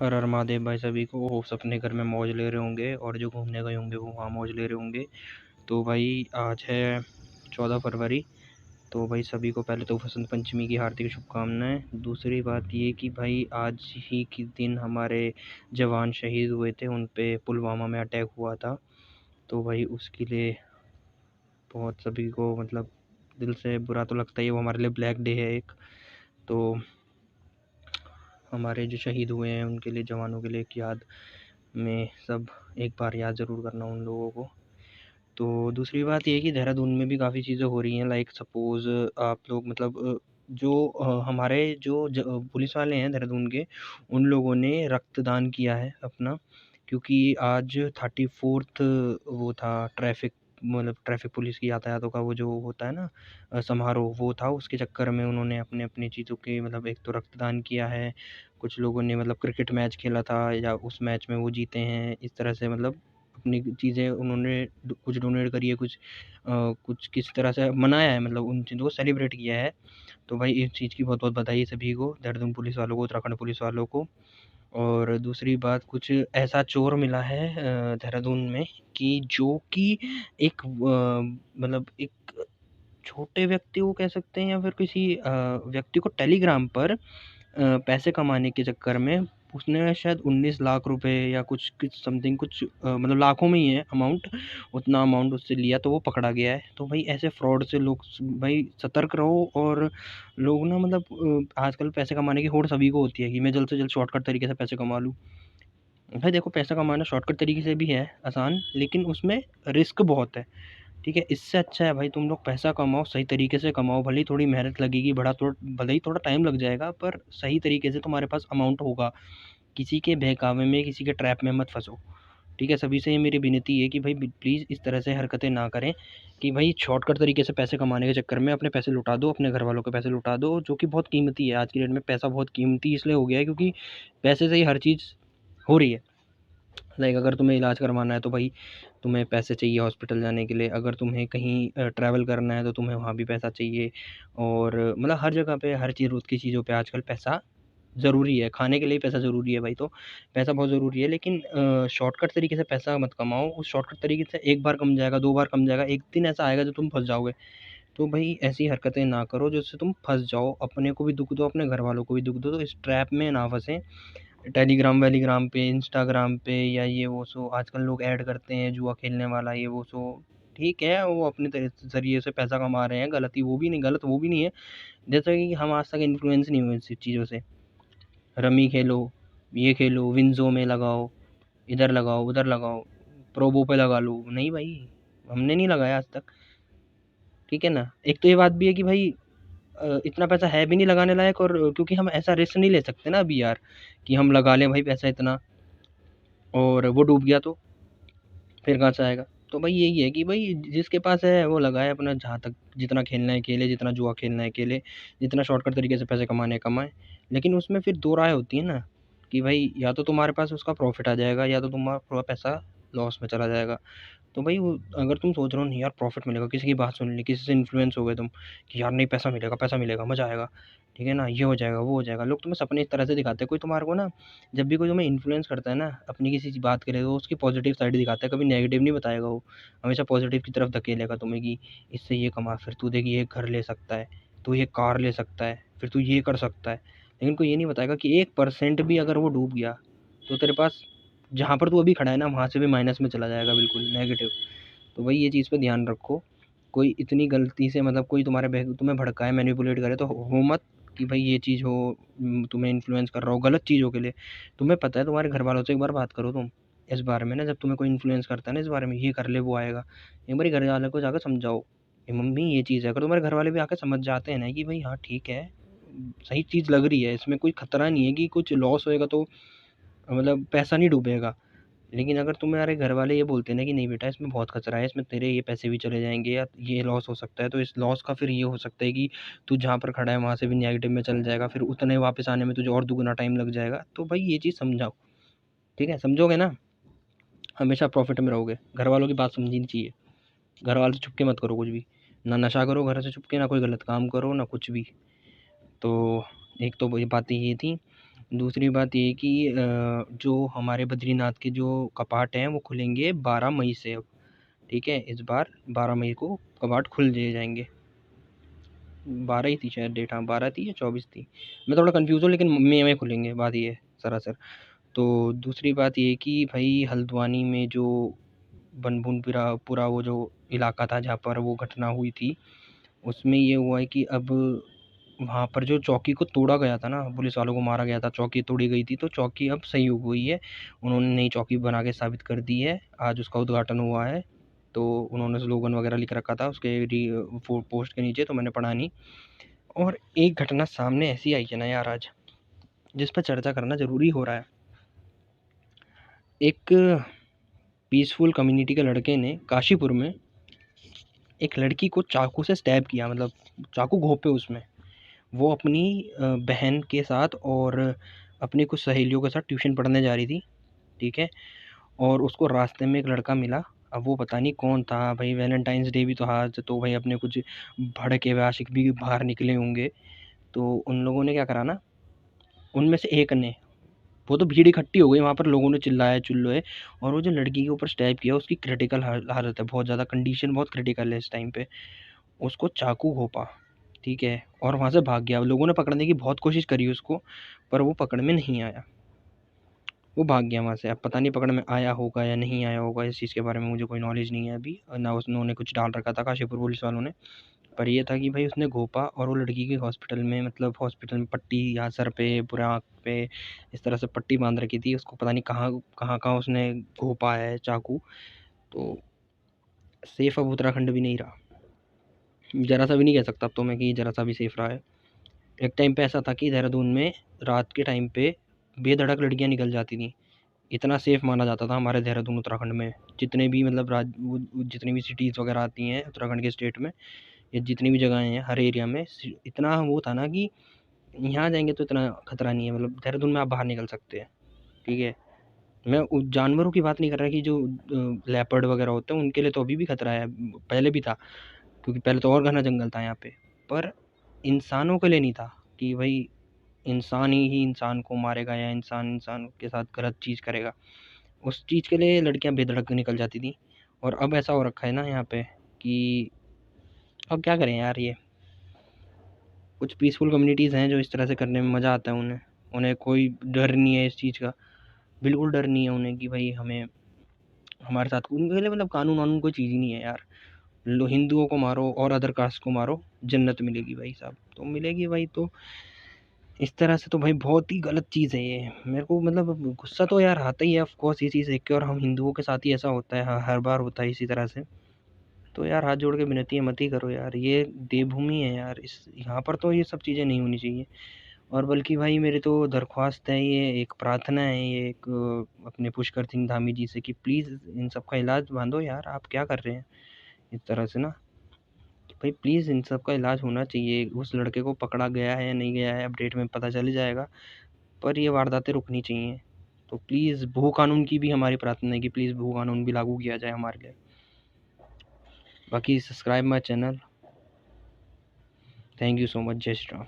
हर हर महादेव भाई सभी को। वो सब अपने घर में मौज ले रहे होंगे और जो घूमने गए होंगे वो वहाँ मौज ले रहे होंगे। तो भाई आज है 14 फरवरी। तो भाई सभी को पहले तो वसंत पंचमी की हार्दिक शुभकामनाएं। दूसरी बात ये कि भाई आज ही के दिन हमारे जवान शहीद हुए थे, उन पे पुलवामा में अटैक हुआ था। तो भाई उसके लिए बहुत सभी को मतलब दिल से बुरा तो लगता ही है, वो हमारे लिए ब्लैक डे है एक। तो हमारे जो शहीद हुए हैं उनके लिए, जवानों के लिए एक याद में सब एक बार याद ज़रूर करना उन लोगों को। तो दूसरी बात ये है कि देहरादून में भी काफ़ी चीज़ें हो रही हैं, लाइक सपोज़ आप लोग मतलब जो हमारे जो पुलिस वाले हैं देहरादून के, उन लोगों ने रक्तदान किया है अपना, क्योंकि आज 34th वो था ट्रैफिक, मतलब ट्रैफिक पुलिस की यातायातों का वो जो होता है ना समारोह, वो था। उसके चक्कर में उन्होंने अपने अपनी चीज़ों के मतलब एक तो रक्तदान किया है, कुछ लोगों ने मतलब क्रिकेट मैच खेला था या उस मैच में वो जीते हैं, इस तरह से मतलब अपनी चीज़ें उन्होंने कुछ डोनेट करी है, कुछ किस तरह से मनाया है, मतलब उन चीज़ों को सेलिब्रेट किया है। तो भाई इस चीज़ की बहुत बहुत बधाई सभी को, देहरादून पुलिस वालों को, उत्तराखंड पुलिस वालों को। और दूसरी बात, कुछ ऐसा चोर मिला है देहरादून में कि जो कि एक मतलब एक छोटे व्यक्ति को कह सकते हैं या फिर किसी व्यक्ति को टेलीग्राम पर पैसे कमाने के चक्कर में उसने शायद 19 लाख रुपए या कुछ समथिंग कुछ मतलब लाखों में ही है अमाउंट, उतना अमाउंट उससे लिया, तो वो पकड़ा गया है। तो भाई ऐसे फ्रॉड से लोग भाई सतर्क रहो। और लोग ना मतलब आजकल पैसे कमाने की होड़ सभी को होती है कि मैं जल्द से जल्द शॉर्टकट तरीके से पैसे कमा लूँ। भाई देखो, पैसा कमाना शॉर्टकट तरीके से भी है आसान, लेकिन उसमें रिस्क बहुत है। ठीक है, इससे अच्छा है भाई तुम लोग पैसा कमाओ, सही तरीके से कमाओ, भले ही थोड़ी मेहनत लगेगी, भले ही थोड़ा टाइम लग जाएगा, पर सही तरीके से तुम्हारे पास अमाउंट होगा। किसी के बहकावे में, किसी के ट्रैप में मत फंसो। ठीक है, सभी से ये मेरी विनती है कि भाई प्लीज़ इस तरह से हरकतें ना करें कि भाई शॉर्टकट तरीके से पैसे कमाने के चक्कर में अपने पैसे लुटा दो, अपने घर वालों के पैसे लुटा दो, जो कि बहुत कीमती है। आज की डेट में पैसा बहुत कीमती इसलिए हो गया है क्योंकि पैसे से ही हर चीज़ हो रही है। लाइक अगर तुम्हें इलाज करवाना है तो भाई तुम्हें पैसे चाहिए हॉस्पिटल जाने के लिए, अगर तुम्हें कहीं ट्रैवल करना है तो तुम्हें वहाँ भी पैसा चाहिए। और मतलब हर जगह पे, हर ज़रूरत की चीज़ों पे आजकल पैसा ज़रूरी है, खाने के लिए पैसा ज़रूरी है भाई। तो पैसा बहुत ज़रूरी है, लेकिन शॉर्टकट तरीके से पैसा मत कमाओ। उस शॉर्टकट तरीके से एक बार कम जाएगा, 2 बार कम जाएगा, एक दिन ऐसा आएगा जो तुम फँस जाओगे। तो भाई ऐसी हरकतें ना करो जिससे तुम फँस जाओ, अपने को भी दुःख दो, अपने घर वालों को भी दुःख दो। तो इस ट्रैप में ना फँसें। टेलीग्राम वेलीग्राम पे, इंस्टाग्राम पे या ये वो सो आजकल लोग ऐड करते हैं जुआ खेलने वाला ये वो सो। ठीक है, वो अपने ज़रिए से पैसा कमा रहे हैं, गलत वो भी नहीं है। जैसा कि हम आज तक इन्फ्लुएंस नहीं हुए इन सब चीज़ों से। रमी खेलो, ये खेलो, विंज़ो में लगाओ, इधर लगाओ, उधर लगाओ, प्रोबो पे लगा लो। नहीं भाई, हमने नहीं लगाया आज तक। ठीक है ना? एक तो ये बात भी है कि भाई इतना पैसा है भी नहीं लगाने लायक, और क्योंकि हम ऐसा रिस्क नहीं ले सकते ना अभी यार, कि हम लगा लें भाई पैसा इतना और वो डूब गया तो फिर कहाँ से आएगा। तो भाई यही है कि भाई जिसके पास है वो लगाए अपना, जहाँ तक जितना खेलना है खेले, जितना जुआ खेलना है खेले, जितना शॉर्टकट तरीके से पैसे कमाने हैं कमाए। लेकिन उसमें फिर दो राय होती है ना, कि भाई या तो तुम्हारे पास उसका प्रॉफिट आ जाएगा या तो तुम्हारा पूरा पैसा लॉस में चला जाएगा। तो भाई वो अगर तुम सोच रहे हो नहीं यार प्रॉफिट मिलेगा, किसी की बात सुन ली, किसी से इन्फ्लुएंस हो गए तुम कि यार नहीं पैसा मिलेगा, मज़ा आएगा, ठीक है ना, ये हो जाएगा, वो हो जाएगा। लोग तुम्हें सपने इस तरह से दिखाते हैं। कोई तुम्हारे को ना, जब भी कोई तुम्हें इन्फ्लुएंस करता है ना अपनी किसी चीज़ बात करे, तो उसकी पॉजिटिव साइड दिखाता है, कभी नेगेटिव नहीं बताएगा वो। हमेशा पॉजिटिव की तरफ धकेलेगा तुम्हें कि इससे ये कमा, फिर तू देख ये घर ले सकता है, तू ये कार ले सकता है, फिर तू ये कर सकता है। लेकिन कोई ये नहीं बताएगा कि 1% भी अगर वो डूब गया तो तेरे पास जहाँ पर तू अभी खड़ा है ना वहाँ से भी माइनस में चला जाएगा, बिल्कुल नेगेटिव। तो भाई ये चीज़ पे ध्यान रखो। कोई इतनी गलती से मतलब कोई तुम्हें भड़काए, मैनिपुलेट करे तो हो मत कि भाई ये चीज़ हो, तुम्हें इन्फ्लुएंस कर रहा हो गलत चीज़ों के लिए। तुम्हें पता है, तुम्हारे घर वालों से एक बार बात करो तुम इस बारे में ना, जब तुम्हें कोई इन्फ्लुएंस करता है ना इस बारे में, ये कर ले वो आएगा, एक बार घर वालों को जाकर समझाओ कि मम्मी ये चीज़ है। अगर तुम्हारे घर वाले भी आकर समझ जाते हैं ना कि भाई हाँ ठीक है, सही चीज़ लग रही है, इसमें कोई खतरा नहीं है कि कुछ लॉस होएगा, तो मतलब पैसा नहीं डूबेगा। लेकिन अगर तुम्हारे घर वाले ये बोलते हैं ना कि नहीं बेटा इसमें बहुत खतरा है, इसमें तेरे ये पैसे भी चले जाएँगे या ये लॉस हो सकता है, तो इस लॉस का फिर ये हो सकता है कि तू जहाँ पर खड़ा है वहाँ से भी नेगेटिव में चल जाएगा, फिर उतने वापस आने में तुझे और दुगना टाइम लग जाएगा। तो भाई ये चीज़ समझाओ, ठीक है? समझोगे ना, हमेशा प्रॉफ़िट में रहोगे। घर वालों की बात समझनी चाहिए। घर वालों से छुप के मत करो कुछ भी। ना नशा करो घर से छुप के, ना कोई गलत काम करो, ना कुछ भी। तो एक तो ये बातें ये थी। दूसरी बात ये कि जो हमारे बद्रीनाथ के जो कपाट हैं वो खुलेंगे 12 मई से अब, ठीक है? इस बार 12 मई को कपाट खुल दिए जाएँगे। 12 ही थी शायद डेट, हाँ 12 थी या 24 थी? मैं थोड़ा कन्फ्यूज़ हूँ, लेकिन मई में खुलेंगे, बात ये है सरासर। तो दूसरी बात ये कि भई हल्द्वानी में जो बनभूनपुरा पूरा वो जो इलाका था जहाँ पर वो घटना हुई थी, उसमें ये हुआ है कि अब वहाँ पर जो चौकी को तोड़ा गया था ना, पुलिस वालों को मारा गया था, चौकी तोड़ी गई थी, तो चौकी अब सही हो गई है। उन्होंने नई चौकी बना के साबित कर दी है, आज उसका उद्घाटन हुआ है। तो उन्होंने स्लोगन वगैरह लिख रखा था उसके पोस्ट के नीचे, तो मैंने पढ़ा नहीं। और एक घटना सामने ऐसी आई है ना यार आज, जिस पर चर्चा करना ज़रूरी हो रहा है। एक पीसफुल कम्युनिटी के लड़के ने काशीपुर में एक लड़की को चाकू से स्टैब किया, मतलब चाकू घोंपे उसमें। वो अपनी बहन के साथ और अपनी कुछ सहेलियों के साथ ट्यूशन पढ़ने जा रही थी, ठीक है? और उसको रास्ते में एक लड़का मिला। अब वो पता नहीं कौन था भाई, वैलेंटाइंस डे भी तो आज, तो भाई अपने कुछ भड़के हुए आशिक भी बाहर निकले होंगे। तो उन लोगों ने क्या करा ना, उनमें से एक ने, वो तो भीड़ इकट्ठी हो गई वहाँ पर, लोगों ने चिल्लाए चिल्लोए, और वो जो लड़की के ऊपर स्टैब किया उसकी क्रिटिकल हालत है, बहुत ज़्यादा कंडीशन बहुत क्रिटिकल है इस टाइम पे। उसको चाकू घोंपा, ठीक है? और वहाँ से भाग गया। लोगों ने पकड़ने की बहुत कोशिश करी उसको, पर वो पकड़ में नहीं आया, वो भाग गया वहाँ से। अब पता नहीं पकड़ में आया होगा या नहीं आया होगा, इस चीज़ के बारे में मुझे कोई नॉलेज नहीं है अभी, ना उन्होंने कुछ डाल रखा था काशीपुर पुलिस वालों ने। पर ये था कि भाई उसने घोंपा, और वो लड़की के हॉस्पिटल में, मतलब हॉस्पिटल में पट्टी यहाँ सर पे, पूरे आँख पे इस तरह से पट्टी बांध रखी थी। उसको पता नहीं कहाँ उसने घोंपा है चाकू। तो सेफ अब उत्तराखंड भी नहीं रहा, ज़रा सा भी नहीं कह सकता अब तो मैं कि ज़रा सा भी सेफ रहा है। एक टाइम पे ऐसा था कि देहरादून में रात के टाइम पे बेधड़क लड़कियां निकल जाती थी, इतना सेफ माना जाता था हमारे देहरादून उत्तराखंड में। जितने भी मतलब जितनी भी सिटीज़ वगैरह आती हैं उत्तराखंड के स्टेट में, या जितनी भी जगहें हैं हर एरिया में, इतना वो था ना कि यहाँ जाएंगे तो इतना खतरा नहीं है, मतलब देहरादून में आप बाहर निकल सकते हैं, ठीक है? मैं जानवरों की बात नहीं कर रहा कि जो लेपर्ड वगैरह होते हैं उनके लिए तो अभी भी खतरा है, पहले भी था, क्योंकि पहले तो और घना जंगल था यहाँ पे। पर इंसानों के लिए नहीं था कि भाई इंसान ही इंसान को मारेगा या इंसान इंसान के साथ गलत चीज़ करेगा, उस चीज़ के लिए लड़कियां बेधड़क निकल जाती थी। और अब ऐसा हो रखा है ना यहाँ पे कि अब क्या करें यार, ये कुछ पीसफुल कम्युनिटीज़ हैं जो इस तरह से करने में मज़ा आता है उन्हें, उन्हें कोई डर नहीं है इस चीज़ का, बिल्कुल डर नहीं है उन्हें कि भाई हमें हमारे साथ उनके लिए मतलब कानून वानून कोई चीज़ ही नहीं है यार। लो हिंदुओं को मारो और अदर कास्ट को मारो, जन्नत मिलेगी भाई साहब, तो मिलेगी भाई। तो इस तरह से तो भाई बहुत ही गलत चीज़ है ये। मेरे को मतलब गुस्सा तो यार आता ही है ऑफ कोर्स ये चीज़ देख के, और हम हिंदुओं के साथ ही ऐसा होता है, हर बार होता है इसी तरह से। तो यार हाथ जोड़ के विनती है, मत ही करो यार, ये देवभूमि है यार, इस यहाँ पर तो ये सब चीज़ें नहीं होनी चाहिए। और बल्कि भाई मेरी तो दरख्वास्त है, ये एक प्रार्थना है, ये एक अपने पुष्कर सिंह धामी जी से कि प्लीज़ इन सब का इलाज बांधो यार, आप क्या कर रहे हैं इस तरह से ना। भाई प्लीज़ इन सब का इलाज होना चाहिए। उस लड़के को पकड़ा गया है या नहीं गया है अपडेट में पता चल जाएगा, पर ये वारदातें रुकनी चाहिए। तो प्लीज़ भू कानून की भी हमारी प्रार्थना है कि प्लीज़ भू कानून भी लागू किया जाए हमारे लिए। बाकी subscribe my channel. Thank you so much. जय श्री राम।